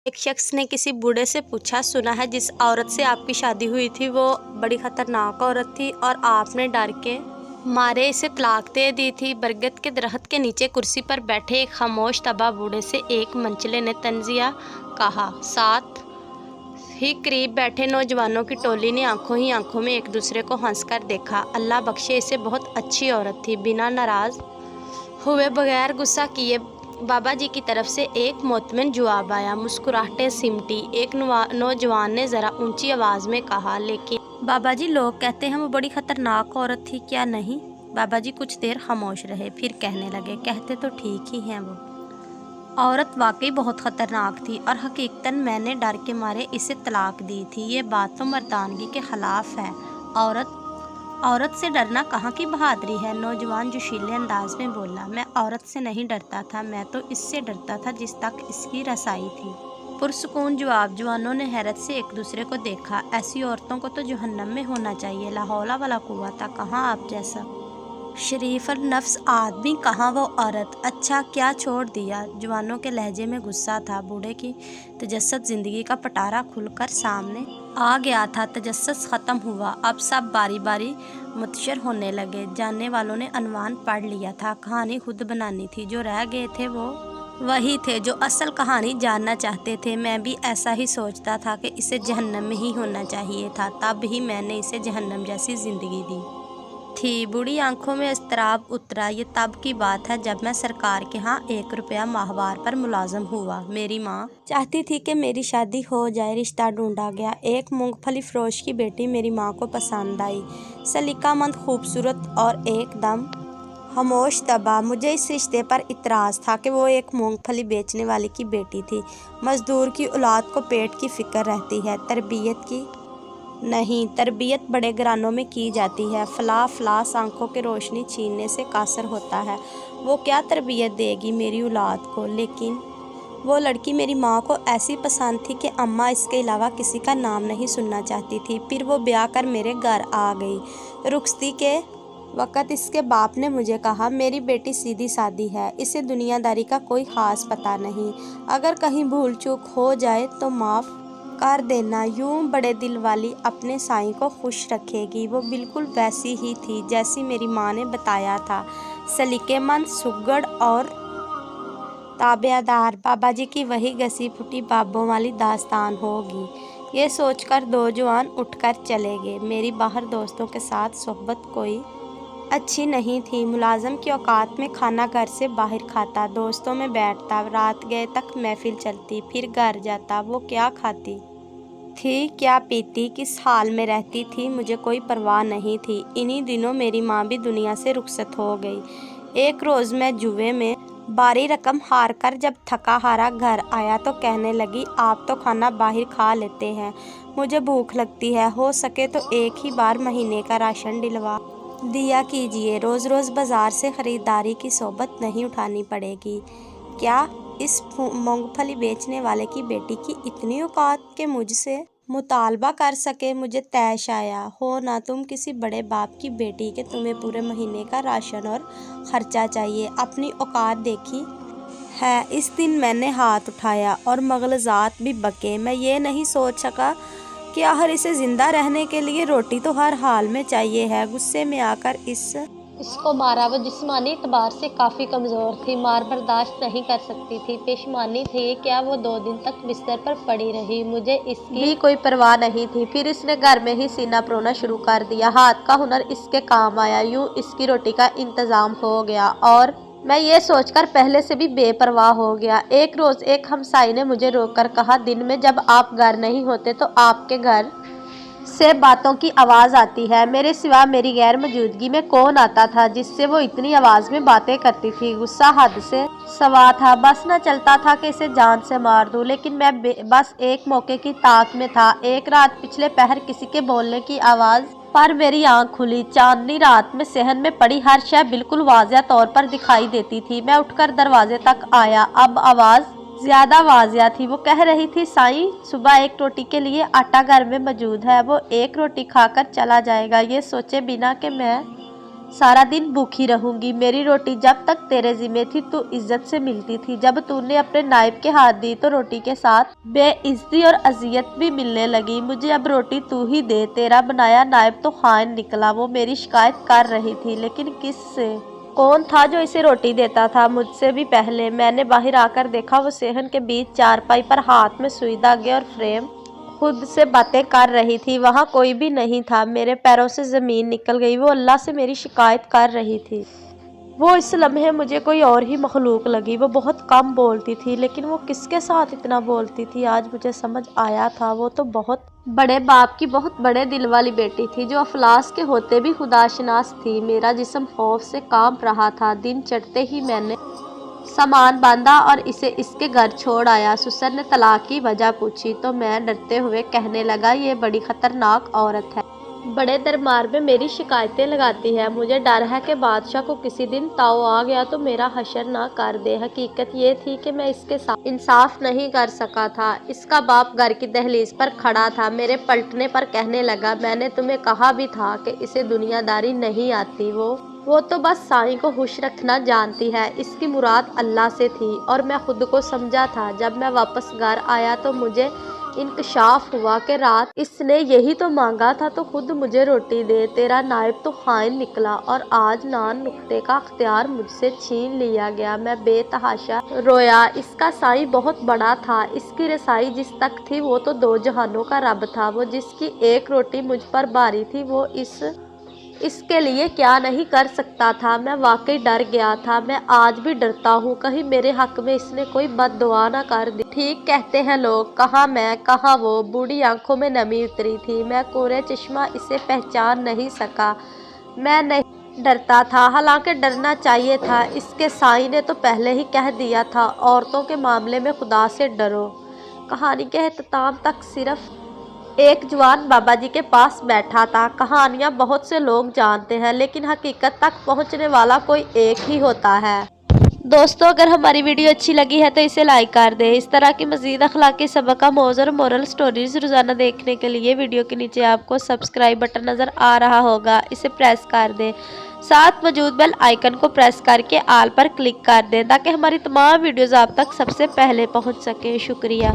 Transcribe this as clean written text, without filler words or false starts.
एक शख्स ने किसी बूढ़े से पूछा, सुना है जिस औरत से आपकी शादी हुई थी वो बड़ी खतरनाक औरत थी और आपने डर के मारे इसे तलाक दे दी थी। बरगद के दरख्त के नीचे कुर्सी पर बैठे एक खामोश तबाह बूढ़े से एक मंचले ने तंजिया कहा। साथ ही करीब बैठे नौजवानों की टोली ने आंखों ही आंखों में एक दूसरे को हंसकर देखा। अल्लाह बख्शे, इसे बहुत अच्छी औरत थी। बिना नाराज हुए, बगैर गुस्सा किए बाबा जी की तरफ से एक मोतमिन जवाब आया। मुस्कुराहटें सिमटी। एक नौजवान ने ज़रा ऊंची आवाज़ में कहा, लेकिन बाबा जी, लोग कहते हैं वो बड़ी खतरनाक औरत थी, क्या नहीं? बाबा जी कुछ देर खामोश रहे, फिर कहने लगे, कहते तो ठीक ही हैं, वो औरत वाकई बहुत ख़तरनाक थी और हकीकतन मैंने डर के मारे इसे तलाक दी थी। ये बात तो मर्दानगी के ख़िलाफ़ है। औरत से डरना कहाँ की बहादुरी है? नौजवान जोशीले अंदाज में बोला। मैं औरत से नहीं डरता था, मैं तो इससे डरता था जिस तक इसकी रसाई थी। पुरसुकून जवाब। जवानों ने हैरत से एक दूसरे को देखा। ऐसी औरतों को तो जहन्नम में होना चाहिए। ला हौला वला कुव्वता, कहाँ आप जैसा शरीफ और नफ्स आदमी, कहाँ वो औरत। अच्छा, क्या छोड़ दिया? जवानों के लहजे में गुस्सा था। बूढ़े की तजस्सुस जिंदगी का पटारा खुलकर सामने आ गया था। तजस्सुस ख़त्म हुआ। अब सब बारी बारी मुतशर होने लगे। जानने वालों ने अनवान पढ़ लिया था। कहानी खुद बनानी थी। जो रह गए थे वो वही थे जो असल कहानी जानना चाहते थे। मैं भी ऐसा ही सोचता था कि इसे जहन्नम में ही होना चाहिए था। तब ही मैंने इसे जहन्नम जैसी ज़िंदगी दी थी। बूढ़ी आंखों में इज़्तिराब उतरा। ये तब की बात है जब मैं सरकार के यहाँ 1 रुपया माहवार पर मुलाजिम हुआ। मेरी माँ चाहती थी कि मेरी शादी हो जाए। रिश्ता ढूंढा गया। एक मूंगफली फरोश की बेटी मेरी माँ को पसंद आई। सलीकामंद, खूबसूरत और एकदम खामोश तबाह। मुझे इस रिश्ते पर इतराज़ था कि वो एक मूंगफली बेचने वाले की बेटी थी। मजदूर की औलाद को पेट की फिक्र रहती है, तरबियत की नहीं। तरबियत बड़े घरानों में की जाती है। फलास आंखों की रोशनी छीनने से कासर होता है। वो क्या तरबियत देगी मेरी औलाद को? लेकिन वो लड़की मेरी माँ को ऐसी पसंद थी कि अम्मा इसके अलावा किसी का नाम नहीं सुनना चाहती थी। फिर वो ब्याह कर मेरे घर आ गई। रुखसती के वक़्त इसके बाप ने मुझे कहा, मेरी बेटी सीधी सादी है, इसे दुनियादारी का कोई ख़ास पता नहीं। अगर कहीं भूल चूक हो जाए तो माफ़ कर देना। यूं बड़े दिल वाली अपने साईं को खुश रखेगी। वो बिल्कुल वैसी ही थी जैसी मेरी माँ ने बताया था। सलीकेमंद, सुघड़ और ताबेदार। बाबा जी की वही घसी फुटी बाबों वाली दास्तान होगी। ये सोचकर दो जवान उठकर चले गए। मेरी बाहर दोस्तों के साथ सोहबत कोई अच्छी नहीं थी। मुलाजम की औकात में खाना घर से बाहर खाता, दोस्तों में बैठता, रात गए तक महफिल चलती, फिर घर जाता। वो क्या खाती थी, क्या पीती, किस हाल में रहती थी, मुझे कोई परवाह नहीं थी। इन्हीं दिनों मेरी माँ भी दुनिया से रुखसत हो गई। एक रोज़ मैं जुए में भारी रकम हार कर जब थका हारा घर आया तो कहने लगी, आप तो खाना बाहर खा लेते हैं, मुझे भूख लगती है, हो सके तो एक ही बार महीने का राशन दिलवा दिया कीजिए। रोज़ रोज़ बाज़ार से ख़रीदारी की सोबत नहीं उठानी पड़ेगी। क्या इस मूंगफली बेचने वाले की बेटी की इतनी औकात के मुझसे मुतालबा कर सके? मुझे तैश आया। हो ना तुम किसी बड़े बाप की बेटी के तुम्हें पूरे महीने का राशन और ख़र्चा चाहिए। अपनी औकात देखी है। इस दिन मैंने हाथ उठाया और मग़ज़ात भी बके। मैं ये नहीं सोच सका कि आखिर इसे ज़िंदा रहने के लिए रोटी तो हर हाल में चाहिए है। गुस्से में आकर इसको मारा। वो जिस्मानी एतबार से काफ़ी कमज़ोर थी, मार बर्दाश्त नहीं कर सकती थी। पेशमानी थी। क्या वो 2 दिन तक बिस्तर पर पड़ी रही? मुझे इसकी भी कोई परवाह नहीं थी। फिर इसने घर में ही सीना परोना शुरू कर दिया। हाथ का हुनर इसके काम आया। यूं इसकी रोटी का इंतज़ाम हो गया और मैं ये सोचकर पहले से भी बेपरवाह हो गया। एक रोज़ एक हमसाई ने मुझे रोककर कहा, दिन में जब आप घर नहीं होते तो आपके घर से बातों की आवाज़ आती है। मेरे सिवा मेरी गैर मौजूदगी में कौन आता था जिससे वो इतनी आवाज़ में बातें करती थी? गुस्सा हद से सवा था। बस न चलता था कि इसे जान से मार दूं, लेकिन मैं बस एक मौके की ताक में था। एक रात पिछले पहर किसी के बोलने की आवाज़ पर मेरी आंख खुली। चांदनी रात में सहन में पड़ी हर शय बिल्कुल वाज़िया तौर पर दिखाई देती थी। मैं उठकर दरवाजे तक आया। अब आवाज़ ज़्यादा वाज़िया थी। वो कह रही थी, साईं, सुबह एक रोटी के लिए आटा घर में मौजूद है, वो एक रोटी खाकर चला जाएगा। ये सोचे बिना कि मैं सारा दिन भूखी रहूंगी। मेरी रोटी जब तक तेरे जिम्मे थी तो इज्जत से मिलती थी, जब तूने अपने नायब के हाथ दी तो रोटी के साथ बेइज्जती और अजियत भी मिलने लगी। मुझे अब रोटी तू ही दे, तेरा बनाया नायब तो खाइन निकला। वो मेरी शिकायत कर रही थी, लेकिन किससे? कौन था जो इसे रोटी देता था? मुझसे भी पहले। मैंने बाहर आकर देखा, वो सेहन के बीच चारपाई पर हाथ में सुई धागे और फ्रेम खुद से बातें कर रही थी। वहाँ कोई भी नहीं था। मेरे पैरों से ज़मीन निकल गई। वो अल्लाह से मेरी शिकायत कर रही थी। वो इस लम्हे मुझे कोई और ही मखलूक लगी। वो बहुत कम बोलती थी, लेकिन वो किसके साथ इतना बोलती थी आज मुझे समझ आया था। वो तो बहुत बड़े बाप की बहुत बड़े दिल वाली बेटी थी, जो अफलास के होते भी खुदाशनास थी। मेरा जिस्म खौफ से कांप रहा था। दिन चढ़ते ही मैंने सामान बांधा और इसे इसके घर छोड़ आया। सुसर ने तलाक की वजह पूछी तो मैं डरते हुए कहने लगा, ये बड़ी खतरनाक औरत है, बड़े दरबार में मेरी शिकायतें लगाती है। मुझे डर है कि बादशाह को किसी दिन ताव आ गया तो मेरा हशर ना कर दे। हकीकत ये थी कि मैं इसके साथ इंसाफ नहीं कर सका था। इसका बाप घर की दहलीज पर खड़ा था। मेरे पलटने पर कहने लगा, मैंने तुम्हें कहा भी था कि इसे दुनियादारी नहीं आती। वो तो बस साईं को खुश रखना जानती है। इसकी मुराद अल्लाह से थी और मैं खुद को समझा था। जब मैं वापस घर आया तो मुझे इंकशाफ हुआ कि रात इसने यही तो मांगा था, तो खुद मुझे रोटी दे। तेरा नायब तो खाइन निकला और आज नान नुक्ते का अख्तियार मुझसे छीन लिया गया। मैं बेतहाशा रोया। इसका साईं बहुत बड़ा था। इसकी रसाई जिस तक थी वो तो दो जहानों का रब था। वो जिसकी एक रोटी मुझ पर बारी थी, वो इसके लिए क्या नहीं कर सकता था। मैं वाकई डर गया था। मैं आज भी डरता हूँ, कहीं मेरे हक में इसने कोई बददुआ ना कर दी। ठीक कहते हैं लोग, कहाँ मैं कहाँ वो। बूढ़ी आंखों में नमी उतरी थी। मैं कोरे चश्मा इसे पहचान नहीं सका। मैं नहीं डरता था, हालांकि डरना चाहिए था। इसके साईं ने तो पहले ही कह दिया था, औरतों के मामले में खुदा से डरो। कहानी के अख्ताम तक सिर्फ एक जवान बाबा जी के पास बैठा था। कहानियाँ बहुत से लोग जानते हैं, लेकिन हकीकत तक पहुँचने वाला कोई एक ही होता है। दोस्तों, अगर हमारी वीडियो अच्छी लगी है तो इसे लाइक कर दें। इस तरह की मज़ीद अखलाकी सबक, मौज़ और मोरल स्टोरीज रोज़ाना देखने के लिए वीडियो के नीचे आपको सब्सक्राइब बटन नज़र आ रहा होगा, इसे प्रेस कर दें। साथ मौजूद बेल आइकन को प्रेस करके आल पर क्लिक कर दें, ताकि हमारी तमाम वीडियोज़ आप तक सबसे पहले पहुँच सकें। शुक्रिया।